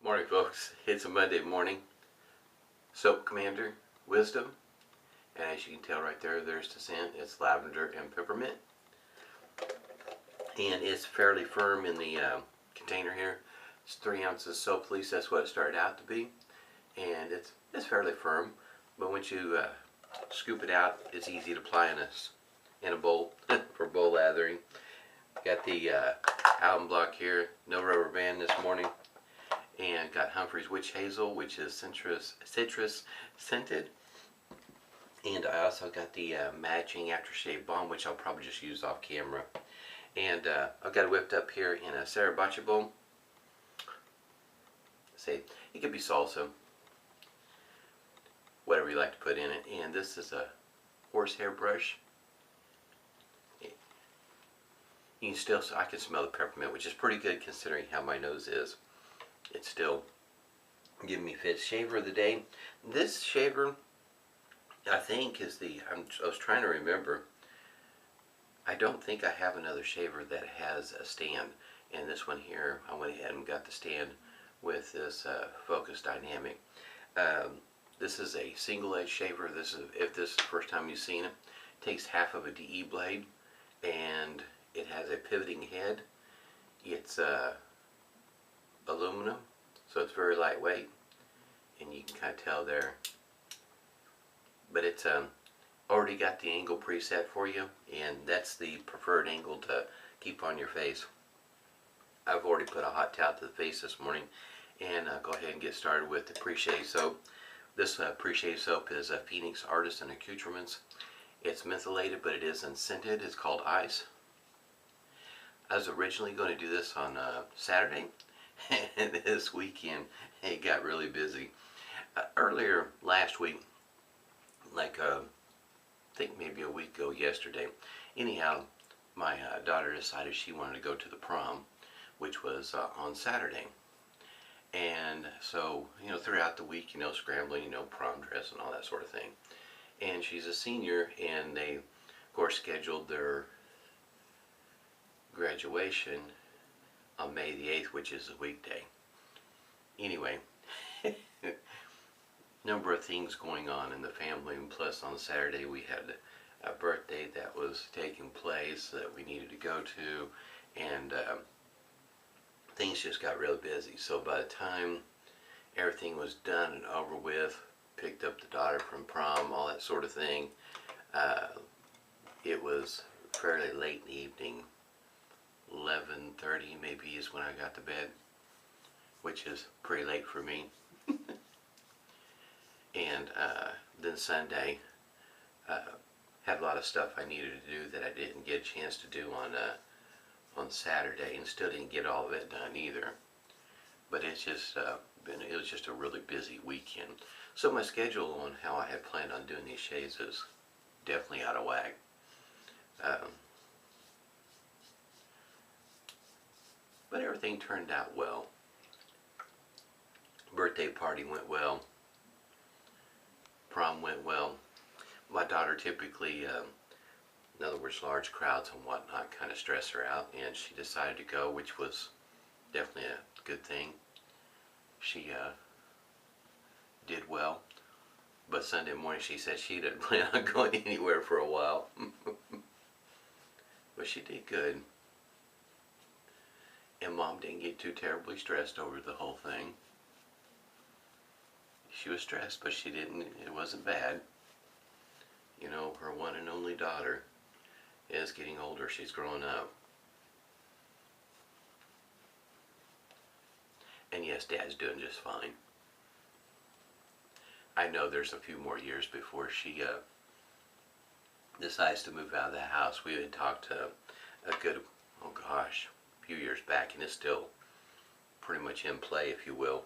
Morning, folks. It's a Monday morning. Soap Commander Wisdom, and as you can tell right there, there's the scent. It's lavender and peppermint, and it's fairly firm in the container here. It's 3 ounces soap, at least that's what it started out to be, and it's fairly firm. But once you scoop it out, it's easy to apply in a bowl for bowl lathering. Got the alum block here, no rubber band this morning. And got Humphrey's witch hazel, which is citrus scented. And I also got the matching aftershave balm, which I'll probably just use off camera. And I've got it whipped up here in a sriracha bowl. Say, it could be salsa, whatever you like to put in it. And this is a horsehair brush. You can still, I can smell the peppermint, which is pretty good considering how my nose is. It's still giving me fits. Shaver of the day. This shaver, I think, is the, I was trying to remember. I don't think I have another shaver that has a stand. And this one here, I went ahead and got the stand with this Focus Dynamic. This is a single edge shaver. This is, if this is the first time you've seen it, it takes half of a DE blade, and it has a pivoting head. It's aluminum, so it's very lightweight, and you can kind of tell there. But it's already got the angle preset for you, and that's the preferred angle to keep on your face. I've already put a hot towel to the face this morning, and go ahead and get started with the Preshave soap. This Preshave soap is a Phoenix Artisan Accoutrements. It's mentholated, but it is unscented. It's called Ice. I was originally going to do this on Saturday, and this weekend it got really busy. Earlier last week, like I think maybe a week ago yesterday, anyhow, my daughter decided she wanted to go to the prom, which was on Saturday. And so, you know, throughout the week, you know, scrambling, you know, prom dress and all that sort of thing. And she's a senior, and they, of course, scheduled their graduation on May the 8th, which is a weekday. Anyway, number of things going on in the family, and plus on Saturday we had a birthday that was taking place that we needed to go to, and things just got real busy. So by the time everything was done and over with, picked up the daughter from prom, all that sort of thing, it was fairly late in the evening. 11:30 maybe is when I got to bed, which is pretty late for me. And then Sunday, had a lot of stuff I needed to do that I didn't get a chance to do on Saturday, and still didn't get all of it done either. But it's just it was just a really busy weekend. So my schedule on how I had planned on doing these shaves is definitely out of whack. But everything turned out well. Birthday party went well. Prom went well. My daughter typically, in other words, large crowds and whatnot, kind of stress her out, and she decided to go, which was definitely a good thing. She did well. But Sunday morning she said she didn't plan on going anywhere for a while. But she did good. And Mom didn't get too terribly stressed over the whole thing. She was stressed, but she didn't, it wasn't bad. You know, her one and only daughter is getting older. She's growing up. And yes, Dad's doing just fine. I know there's a few more years before she decides to move out of the house. We had talked a good, oh gosh, few years back, and it's still pretty much in play, if you will,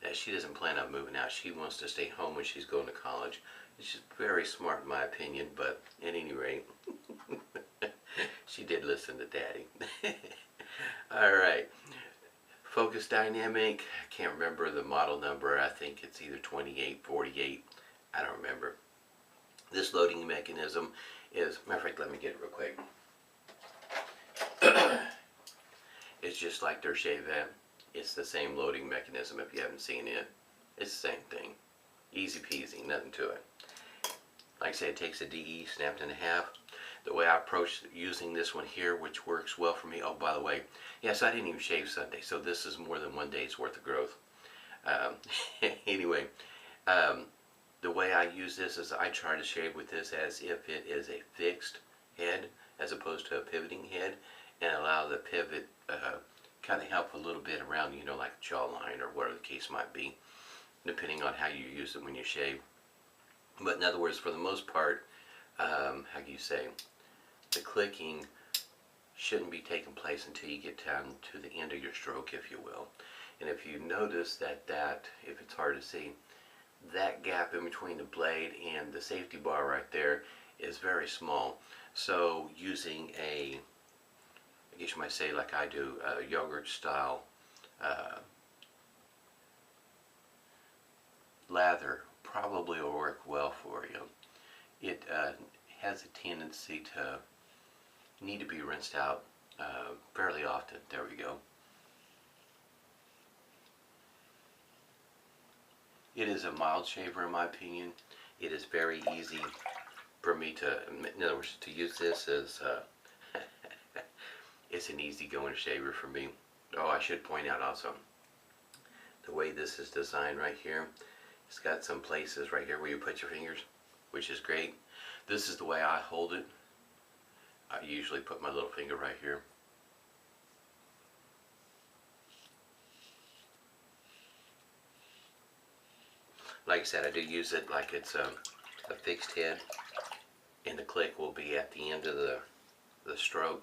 that she doesn't plan on moving out. She wants to stay home when she's going to college. It's just very smart in my opinion, but at any rate, she did listen to Daddy. Alright, Focus Dynamic, I can't remember the model number. I think it's either 2848, I don't remember. This loading mechanism is, matter of fact, let me get it real quick. It's just like their Shave It's the same loading mechanism if you haven't seen it. It's the same thing. Easy peasy, nothing to it. Like I said, it takes a DE snapped in half. The way I approach using this one here, which works well for me. Oh, by the way, yes, I didn't even shave Sunday, so this is more than 1 day's worth of growth. Anyway, the way I use this is I try to shave with this as if it is a fixed head as opposed to a pivoting head, and allow the pivot kind of help a little bit around, you know, like a jawline or whatever the case might be, depending on how you use it when you shave. But in other words, for the most part, how do you say, the clicking shouldn't be taking place until you get down to the end of your stroke, if you will. And if you notice that, if it's hard to see, that gap in between the blade and the safety bar right there is very small. So using a, I guess you might say like I do, a yogurt style lather probably will work well for you. It has a tendency to need to be rinsed out fairly often. There we go. It is a mild shaver in my opinion. It is very easy for me to, in other words, to use this as it's an easy going shaver for me. Oh, I should point out also, the way this is designed right here, it's got some places right here where you put your fingers, which is great. This is the way I hold it. I usually put my little finger right here. Like I said, I do use it like it's a fixed head, and the click will be at the end of the stroke.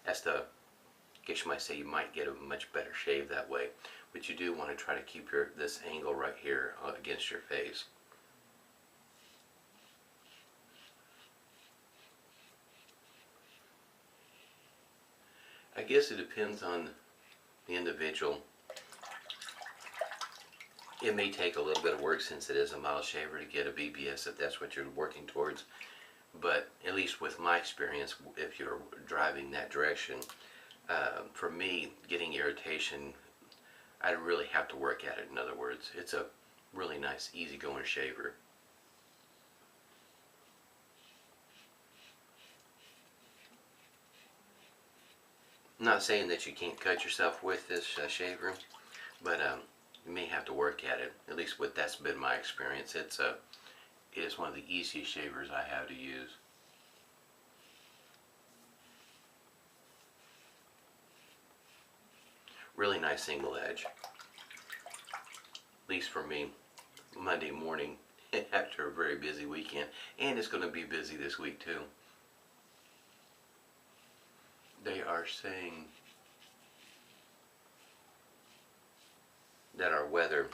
That's the, I guess you might say, you might get a much better shave that way. But you do want to try to keep this angle right here against your face. I guess it depends on the individual. It may take a little bit of work since it is a mild shaver to get a BBS if that's what you're working towards. But at least with my experience, if you're driving that direction, for me, getting irritation, I really have to work at it. In other words, it's a really nice, easygoing shaver. I'm not saying that you can't cut yourself with this shaver, but you may have to work at it. At least that's been my experience. It is one of the easiest shavers I have to use. Really nice single edge. At least for me, Monday morning after a very busy weekend. And it's going to be busy this week too. They are saying that our weather,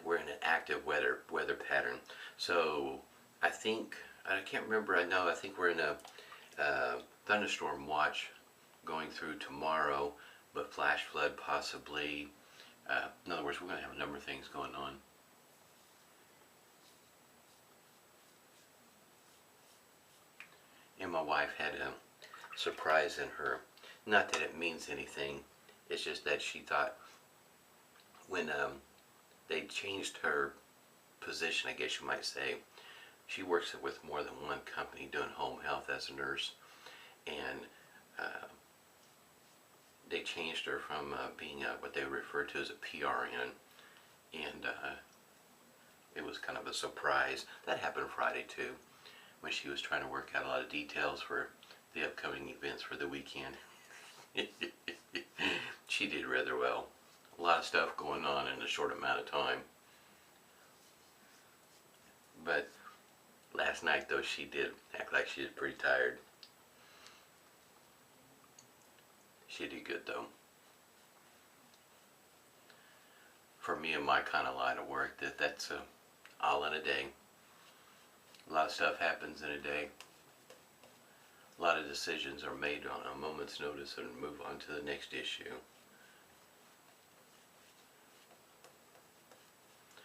we're in an active weather pattern. So I think, I can't remember, I think we're in a thunderstorm watch going through tomorrow, but flash flood possibly. In other words, we're going to have a number of things going on. And my wife had a surprise in her. Not that it means anything, it's just that she thought when they changed her position, I guess you might say, she works with more than one company doing home health as a nurse, and they changed her from being what they refer to as a PRN, and it was kind of a surprise. That happened Friday too, when she was trying to work out a lot of details for the upcoming events for the weekend. She did rather well. A lot of stuff going on in a short amount of time. But last night though, she did act like she was pretty tired. She did good though. For me and my kind of line of work, that's all in a day. A lot of stuff happens in a day. A lot of decisions are made on a moment's notice and move on to the next issue.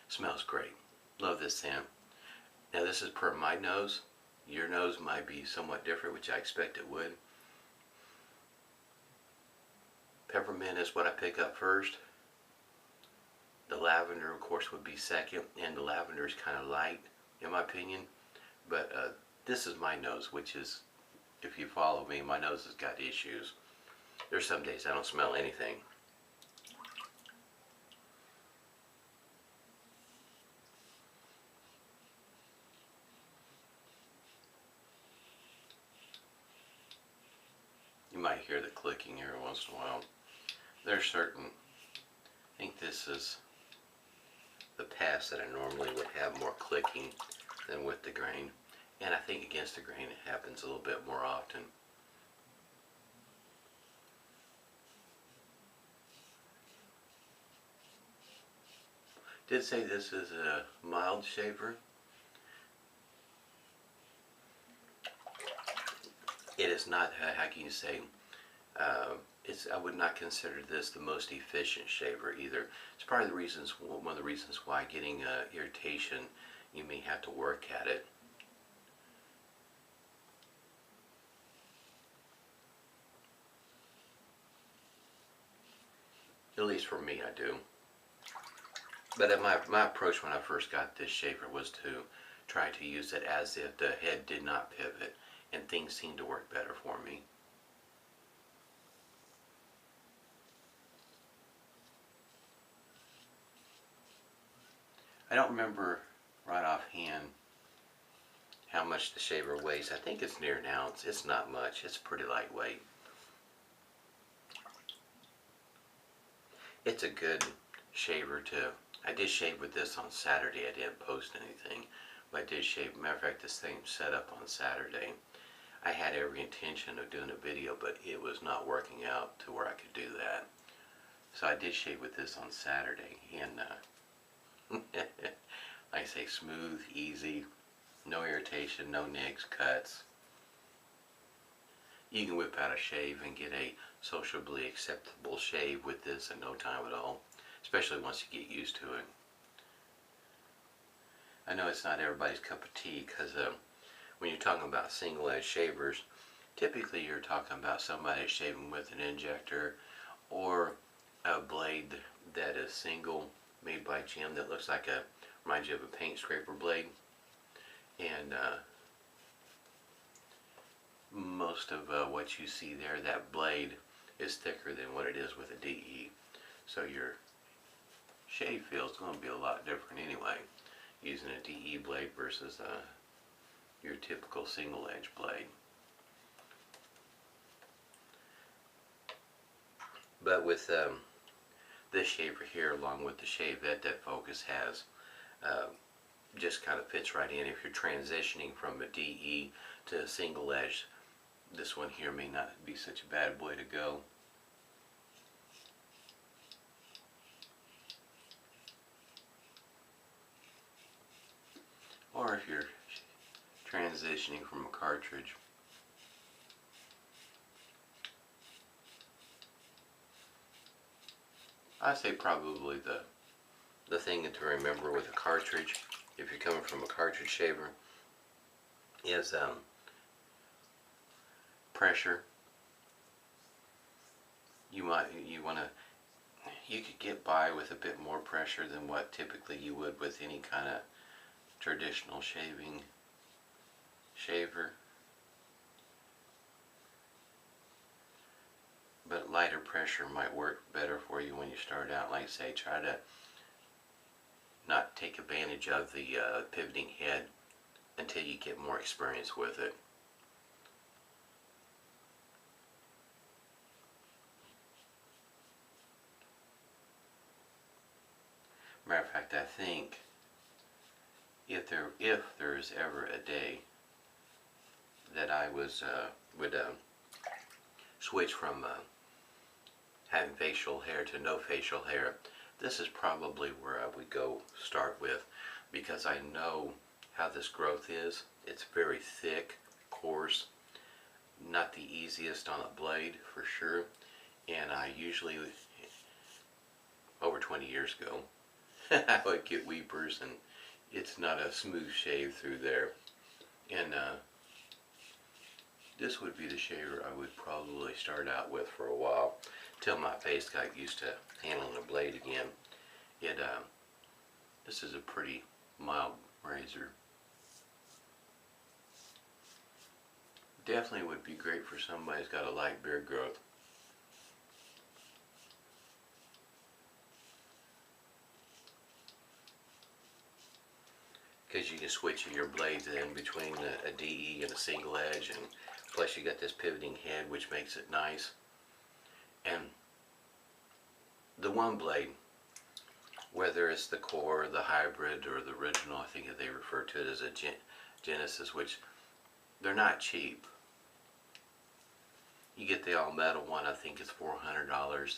Smells great. Love this scent. Now this is per my nose. Your nose might be somewhat different, which I expect it would. Peppermint is what I pick up first. The lavender, of course, would be second, and the lavender is kind of light, in my opinion. But this is my nose, which is, if you follow me, my nose has got issues. There's some days I don't smell anything. You might hear the clicking every once in a while. There's certain, I think this is the pass that I normally would have more clicking than with the grain. And I think against the grain it happens a little bit more often. Did say this is a mild shaver. It is not, how can you say, I would not consider this the most efficient shaver either. It's probably one of the reasons why getting irritation, you may have to work at it. At least for me, I do. But my approach when I first got this shaver was to try to use it as if the head did not pivot, and things seemed to work better for me. I don't remember right offhand how much the shaver weighs. I think it's near an ounce. It's not much. It's pretty lightweight. It's a good shaver too. I did shave with this on Saturday. I didn't post anything, but I did shave. Matter of fact, this thing set up on Saturday. I had every intention of doing a video, but it was not working out to where I could do that. So I did shave with this on Saturday, and like I say, smooth, easy, no irritation, no nicks, cuts. You can whip out a shave and get a sociably acceptable shave with this in no time at all, especially once you get used to it. I know it's not everybody's cup of tea, because when you're talking about single edge shavers, typically you're talking about somebody shaving with an injector or a blade that is single, made by Jim, that looks like reminds you of a paint scraper blade. And most of what you see there, that blade is thicker than what it is with a DE. So your shave feel is going to be a lot different anyway, using a DE blade versus your typical single edge blade. But with this shaver here, along with the shave that Focus has, just kind of fits right in. If you're transitioning from a DE to a single edge, this one here may not be such a bad way to go. Or if you're transitioning from a cartridge. I say probably the thing to remember with a cartridge, if you're coming from a cartridge shaver, is pressure. You could get by with a bit more pressure than what typically you would with any kind of traditional shaver. But lighter pressure might work better for you when you start out. Like I say, try to not take advantage of the pivoting head until you get more experience with it. Matter of fact, I think if there is ever a day that I would switch from having facial hair to no facial hair, this is probably where I would go start with, because I know how this growth is. It's very thick, coarse, not the easiest on a blade for sure, and I usually, over 20 years ago, I would get weepers, and it's not a smooth shave through there. And This would be the shaver I would probably start out with for a while, till my face got used to handling the blade again. This is a pretty mild razor. Definitely would be great for somebody who's got a light beard growth. Because you can switch your blades in between a DE and a single edge, and plus you got this pivoting head which makes it nice. And the one blade, whether it's the core, the hybrid, or the original, I think they refer to it as a Genesis, which they're not cheap. You get the all metal one, I think it's $400.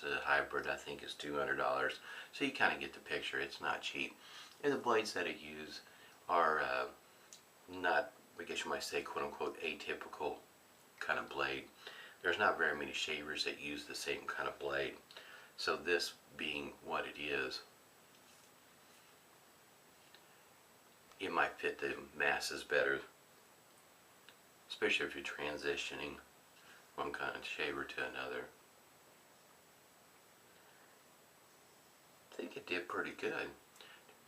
The hybrid, I think, is $200. So you kind of get the picture. It's not cheap. And the blades that I use are not, I guess you might say, quote unquote, atypical kind of blade. There's not very many shavers that use the same kind of blade. So this being what it is, it might fit the masses better, especially if you're transitioning one kind of shaver to another. I think it did pretty good.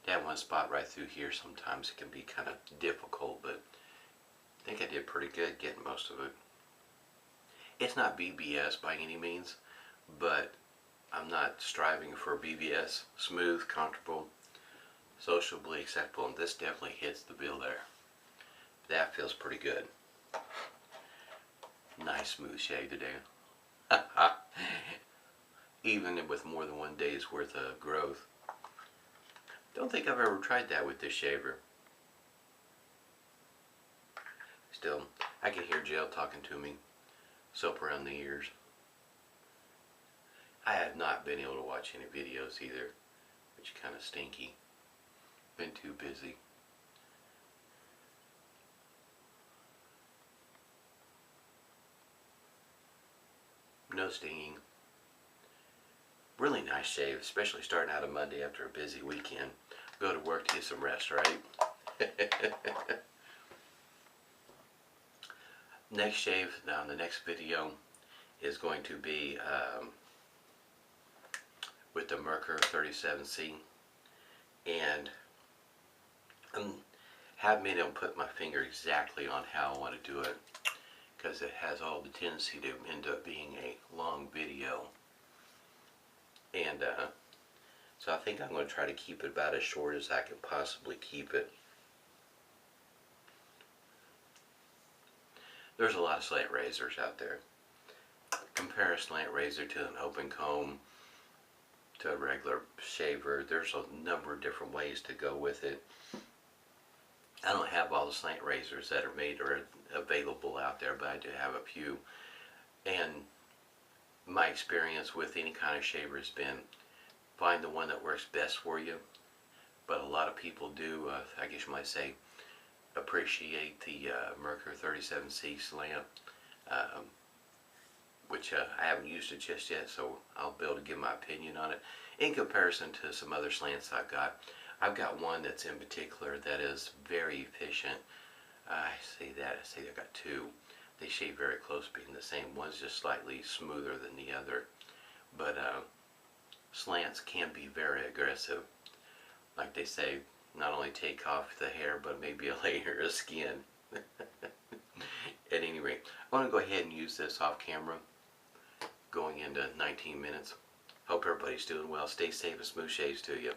That one spot right through here, sometimes it can be kind of difficult, but I think I did pretty good getting most of it. It's not BBS by any means, but I'm not striving for BBS. Smooth, comfortable, sociably acceptable, and this definitely hits the bill there. That feels pretty good. Nice smooth shave today. Even with more than one day's worth of growth. Don't think I've ever tried that with this shaver. Still, I can hear Jill talking to me. Soap around the ears. I have not been able to watch any videos either, which is kind of stinky. Been too busy. No stinging. Really nice shave, especially starting out a Monday after a busy weekend. Go to work to get some rest, right? Next shave, now the next video, is going to be with the Merkur 37C. And I haven't been able to put my finger exactly on how I want to do it, because it has all the tendency to end up being a long video. And so I think I'm going to try to keep it about as short as I can possibly keep it. There's a lot of slant razors out there. Compare a slant razor to an open comb, to a regular shaver. There's a number of different ways to go with it. I don't have all the slant razors that are made or available out there, but I do have a few. And my experience with any kind of shaver has been, find the one that works best for you. But a lot of people do, I guess you might say, appreciate the Merkur 37C slant, which I haven't used it just yet, so I'll be able to give my opinion on it in comparison to some other slants I've got. I've got one that's in particular that is very efficient. I say I've got two. They shave very close, being the same. One's just slightly smoother than the other. But slants can be very aggressive. Like they say, not only take off the hair, but maybe a layer of skin. At any rate, I'm going to go ahead and use this off camera, going into 19 minutes. Hope everybody's doing well. Stay safe and smooth shaves to you.